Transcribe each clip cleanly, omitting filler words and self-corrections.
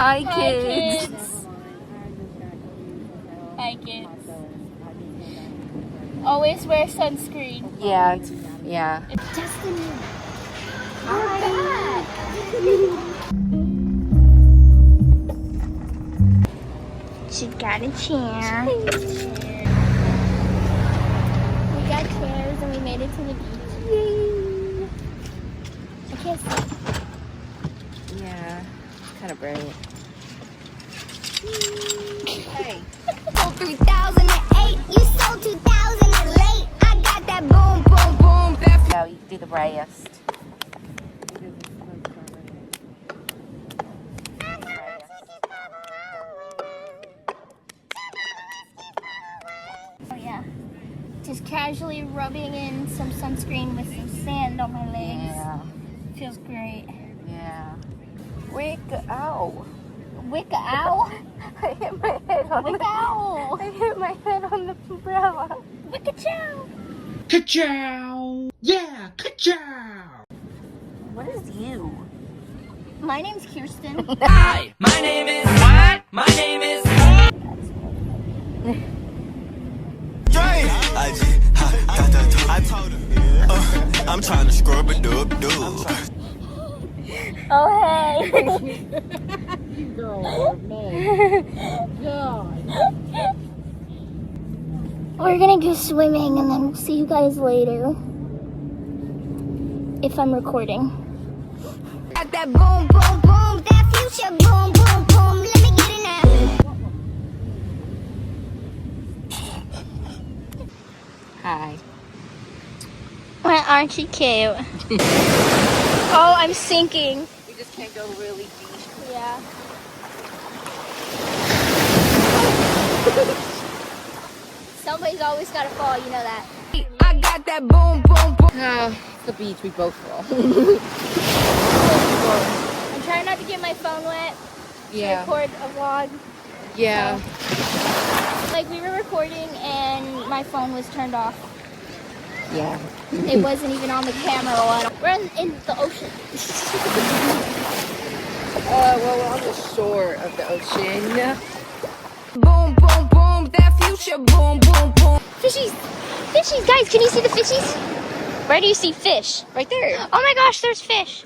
Hi, kids. Hi, kids. Always wear sunscreen. Yeah, yeah. It's Destiny. Hi. She got a chair. We got chairs and we made it to the beach. Yay! A kiss. Yeah, it's kind of bright. Hey. Sold 3008, you sold 2000 and late. I got that boom, boom, boom. That No, you do the brightest. Oh yeah. Just casually rubbing in some sunscreen with some sand on my legs. Yeah, Feels great. yeah. Wicca, ow. Wicca owl. I hit my head on Wicca owl. I hit my head on the umbrella. Wicca chow. Ka-chow! Yeah, ka-chow! What is you? My name's Kirsten. Hi, my name is what? My name is I told her, I'm trying to scrub it up, Oh hey. We're gonna go swimming and then we'll see you guys later. If I'm recording. got that boom, boom, boom. That future boom, boom, boom. Let me get in there. Hi. Why aren't you cute? Oh, I'm sinking. We just can't go really deep. Yeah. Somebody's always gotta fall, you know that. I got that boom, boom, boom. Oh, it's the beach. We both fall. I'm trying not to get my phone wet to Yeah. record a vlog. Yeah. Like we were recording and my phone was turned off. Yeah. It wasn't even on the camera. We're in the ocean. Well, we're on the shore of the ocean. Boom, boom, boom. That future boom, boom, boom. Fishies! Fishies! Guys, can you see the fishies? Where do you see fish? Right there. Oh my gosh, there's fish.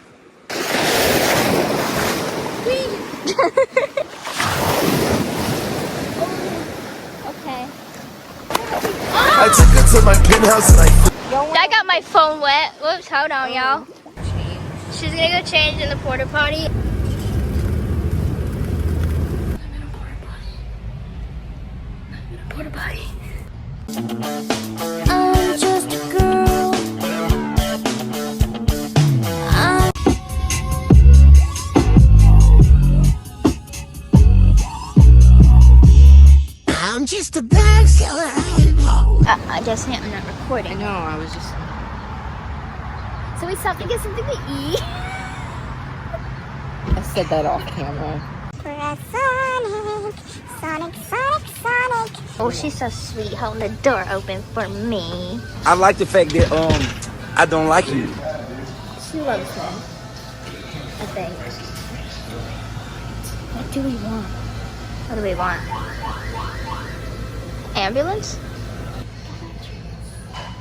Okay. I took her to my penthouse and I got my phone wet. Whoops, hold on, y'all. She's gonna go change in the porta potty. Porta potty. I'm just a girl. I'm just a bag seller. I just I'm not I recording. know, I was just... So we stopped to get something to eat. I said that off camera. Press Sonic, Sonic, Sonic, Sonic. Oh, she's so sweet, holding the door open for me. I like the fact that, I don't like you. She loves me, I think. What do we want? What do we want? Ambulance?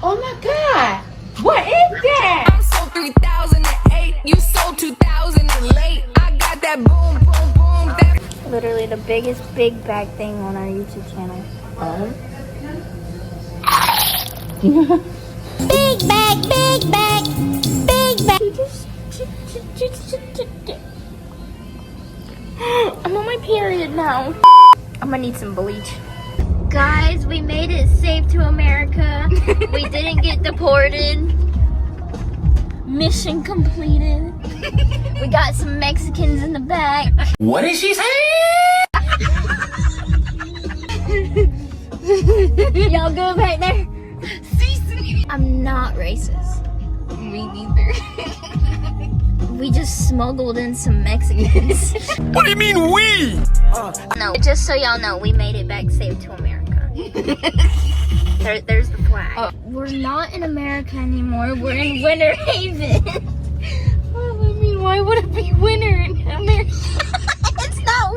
Oh my God! What is that? I sold 3008, you sold 2000 and late. I got that boom, boom, boom. That Literally the biggest big bag thing on our YouTube channel. big bag, big bag, big bag. I'm on my period now. I'm gonna need some bleach. Guys, we made it safe to America. We didn't get deported. Mission completed. We got some Mexicans in the back. What did she say? Y'all good back there? I'm not racist. Me neither. We just smuggled in some Mexicans. What do you mean we? No, just so y'all know, we made it back safe to America. There's the flag. We're not in America anymore. We're in Winter Haven. I mean, why would it be winter in America? It's not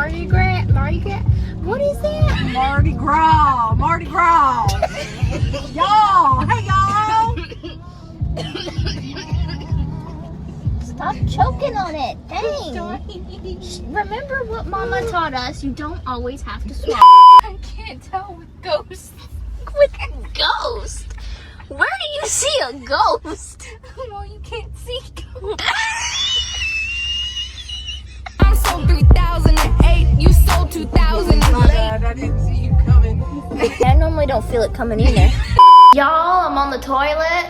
Mardi Gras? What is that? Mardi Gras. Mardi Gras. Y'all. Hey, y'all. Stop choking on it. Dang. Remember what Mama taught us. You don't always have to swallow. I can't tell with ghosts. With a ghost? Where do you see a ghost? Well, you can't see ghosts. I'm sold 3008, you sold 2008. I didn't see you coming. I normally don't feel it coming either. Y'all, I'm on the toilet.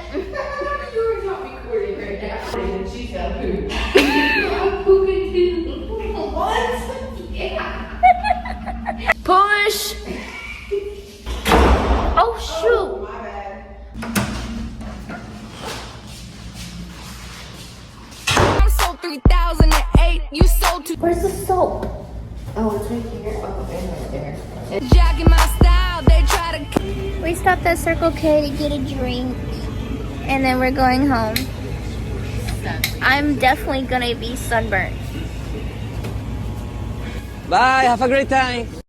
Push. Oh shoot. I'm sold 3008, you sold to Where's the soap? Oh, it's right here. Oh, right there. jacking my style. They try to We stopped at Circle K to get a drink, and then we're going home. I'm definitely gonna be sunburnt. Bye, have a great time.